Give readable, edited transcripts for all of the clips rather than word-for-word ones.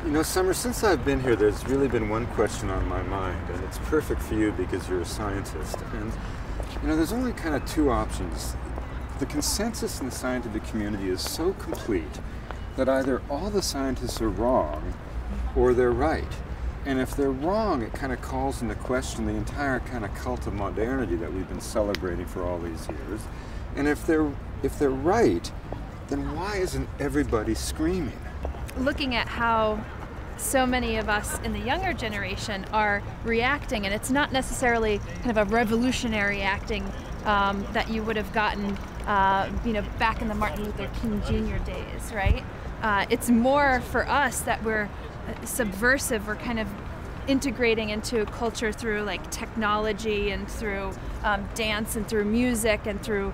You know, Summer, since I've been here, there's really been one question on my mind, and it's perfect for you because you're a scientist. And, you know, there's only kind of two options. The consensus in the scientific community is so complete that either all the scientists are wrong or they're right. And if they're wrong, it kind of calls into question the entire kind of cult of modernity that we've been celebrating for all these years. And if they're right, then why isn't everybody screaming? Looking at how so many of us in the younger generation are reacting, and it's not necessarily kind of a revolutionary acting that you would have gotten you know, back in the Martin Luther King Jr. days, right? It's more for us that we're subversive. We're kind of integrating into culture through like technology and through dance and through music and through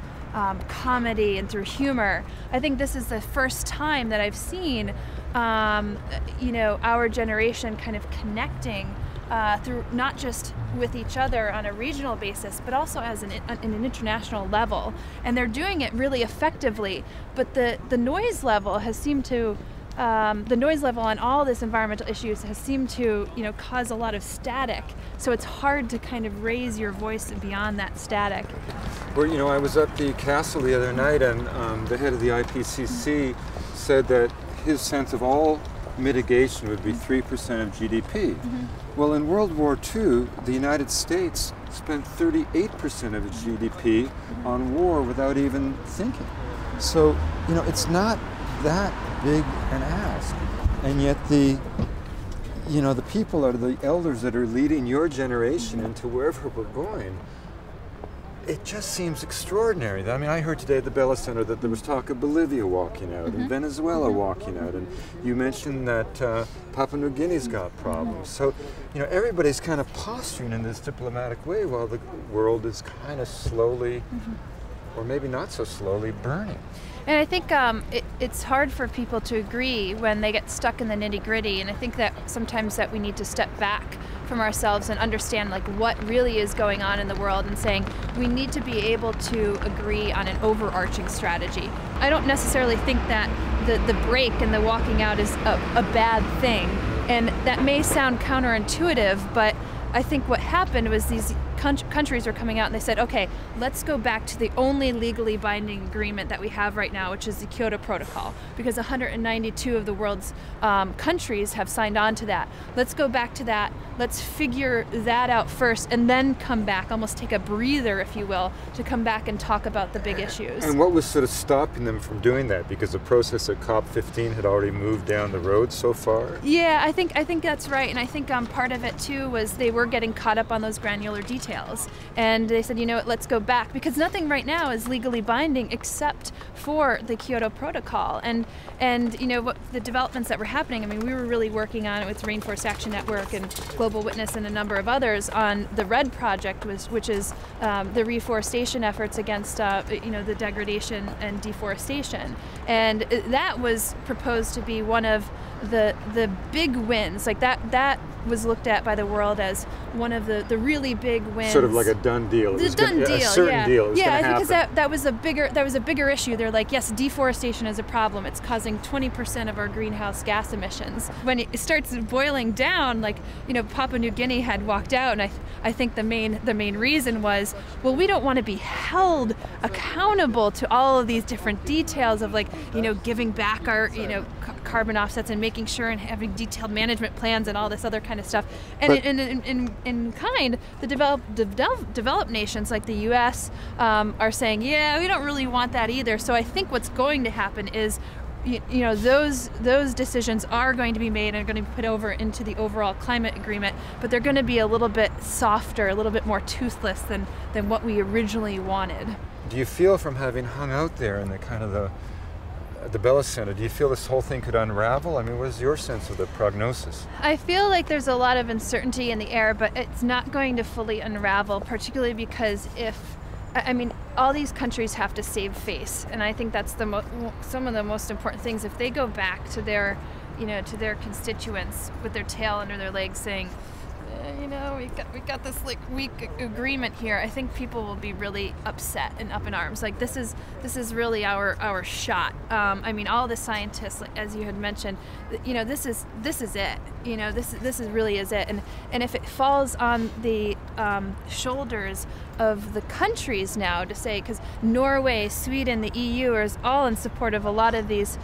comedy and through humor. I think this is the first time that I've seen you know, our generation kind of connecting through not just with each other on a regional basis, but also as an international level. And they're doing it really effectively. But the noise level has seemed to the noise level on all this environmental issues has seemed to, you know, cause a lot of static. So it's hard to kind of raise your voice beyond that static. Well, you know, I was at the castle the other night, and the head of the IPCC said that his sense of all mitigation would be 3% of GDP. Well, in World War II, the United States spent 38% of its GDP on war without even thinking. So, you know, it's not that big an ask, and yet the people are the elders that are leading your generation into wherever we're going. It just seems extraordinary. I mean, I heard today at the Bella Center that there was talk of Bolivia walking out and Venezuela walking out, and you mentioned that Papua New Guinea's got problems. So, you know, everybody's kind of posturing in this diplomatic way while the world is kind of slowly, or maybe not so slowly, burning. And I think it's hard for people to agree when they get stuck in the nitty-gritty, and I think that sometimes that we need to step back from ourselves and understand like what really is going on in the world, and saying we need to be able to agree on an overarching strategy. I don't necessarily think that the break and the walking out is a bad thing, and that may sound counterintuitive, but I think what happened was these countries were coming out and they said, okay, let's go back to the only legally binding agreement that we have right now, which is the Kyoto Protocol, because 192 of the world's countries have signed on to that. Let's go back to that. Let's figure that out first and then come back, almost take a breather, if you will, to come back and talk about the big issues. And what was sort of stopping them from doing that? Because the process at COP15 had already moved down the road so far? Yeah, I think that's right. And I think part of it too was they were getting caught up on those granular details. And they said, you know what, let's go back, because nothing right now is legally binding except for the Kyoto Protocol. And you know, what the developments that were happening, I mean, we were really working on it with Rainforest Action Network and Global Witness and a number of others on the RED project, which is the reforestation efforts against you know, the degradation and deforestation. And that was proposed to be one of the big wins. Like that was looked at by the world as one of the really big wins. Sort of like a done deal. A certain deal. Yeah, because that was a bigger issue. They're like, yes, deforestation is a problem. It's causing 20% of our greenhouse gas emissions. When it starts boiling down, like, you know, Papua New Guinea had walked out, and I think the main reason was, well, we don't want to be held accountable to all of these different details of, like, you know, giving back our, you know, carbon offsets and making sure and having detailed management plans and all this other kind of stuff. And in kind, the developed nations like the U.S. Are saying, yeah, we don't really want that either. So I think what's going to happen is, you know, those decisions are going to be made and are going to be put over into the overall climate agreement, but they're going to be a little bit softer, a little bit more toothless than what we originally wanted. Do you feel, from having hung out there in the kind of the Bella Center, do you feel this whole thing could unravel? I mean, what is your sense of the prognosis? I feel like there's a lot of uncertainty in the air, but it's not going to fully unravel, particularly because I mean, all these countries have to save face, and I think that's some of the most important things. If they go back to their, you know, to their constituents with their tail under their legs saying, you know, we got this like weak agreement here, I think people will be really upset and up in arms. Like this is really our shot. I mean, all the scientists, like, as you had mentioned, you know, this is it. You know, this really is it. And if it falls on the shoulders of the countries now to say, because Norway, Sweden, the EU are all in support of a lot of these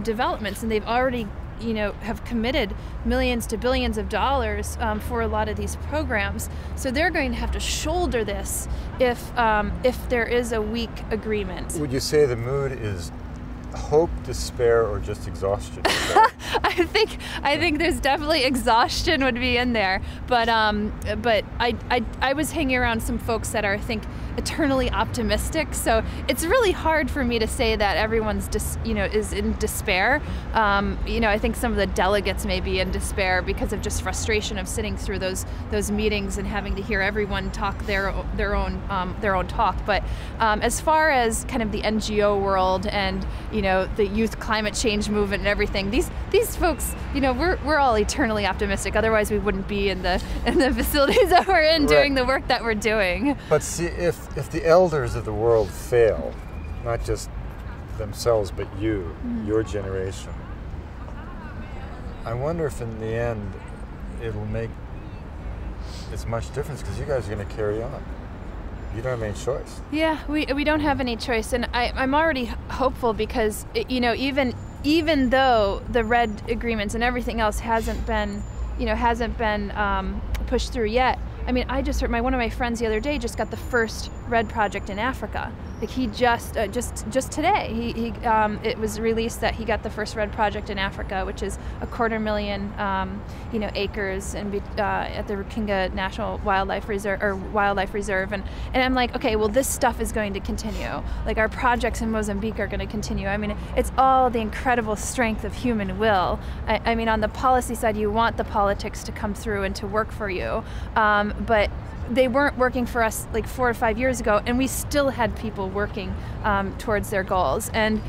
developments, and they've already, you know, have committed millions to billions of dollars for a lot of these programs. So they're going to have to shoulder this if there is a weak agreement. Would you say the mood is hope, despair, or just exhaustion? I think there's definitely exhaustion would be in there, but I was hanging around some folks that are, I think, eternally optimistic. So it's really hard for me to say that everyone's is in despair. You know, I think some of the delegates may be in despair because of just frustration of sitting through those meetings and having to hear everyone talk their own talk. But as far as kind of the NGO world and, you know, the youth climate change movement and everything, these folks, you know, we're all eternally optimistic. Otherwise, we wouldn't be in the facilities that we're in doing the work that we're doing. But see, if the elders of the world fail, not just themselves, but you, your generation, I wonder if in the end it'll make as much difference, because you guys are going to carry on. You don't have any choice. Yeah, we don't have any choice, and I'm already hopeful because, you know, even though the RED agreements and everything else hasn't been pushed through yet. I mean, I just heard one of my friends the other day just got the first RED project in Africa. Like he just today, it was released that he got the first RED project in Africa, which is 250,000 acres at the Rukinga National Wildlife Reserve, and I'm like, okay, well, this stuff is going to continue. Like our projects in Mozambique are going to continue. I mean, it's all the incredible strength of human will. I mean, on the policy side, you want the politics to come through and to work for you, but they weren't working for us like 4 or 5 years ago, and we still had people working towards their goals. And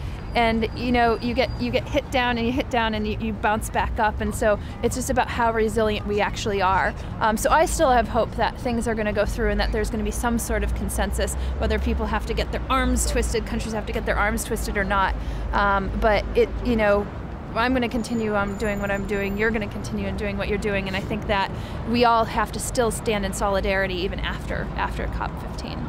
you know, you get hit down and you hit down and you bounce back up, and so it's just about how resilient we actually are. So I still have hope that things are going to go through and that there's going to be some sort of consensus, whether people have to get their arms twisted, countries have to get their arms twisted or not. But it, you know, I'm going to continue doing what I'm doing, you're going to continue doing what you're doing, and I think that we all have to still stand in solidarity even after COP15.